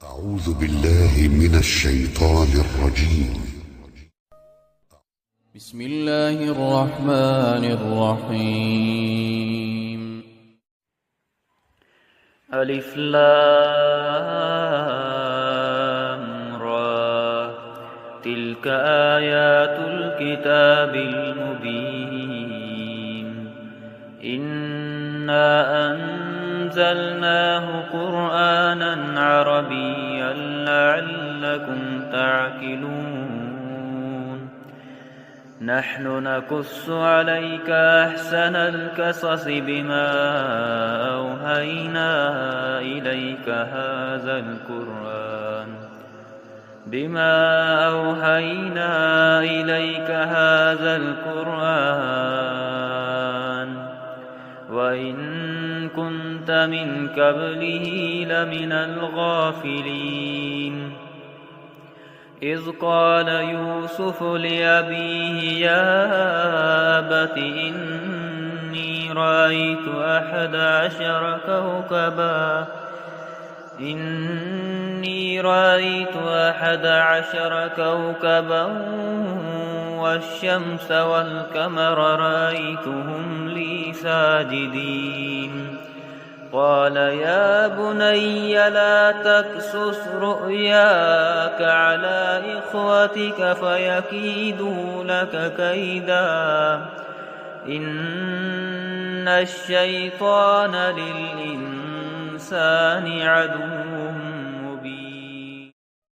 أعوذ بالله من الشيطان الرجيم. بسم الله الرحمن الرحيم. ألف لام را، تلك آيات الكتاب المبين. إنا أنزلناه قرآنا عربيا لعلكم تعقلون. نحن نقص عليك أحسن القصص بما أوحينا إليك هذا القرآن وإن كنت من قبله لمن الغافلين. إذ قال يوسف لأبيه يا أبت إني رأيت أحد عشر كوكبا والشمس والقمر رأيتهم لي ساجدين. قال يا بني لا تقصص رؤياك على إخوتك فيكيدوا لك كيدا، إن الشيطان للإنسان عدو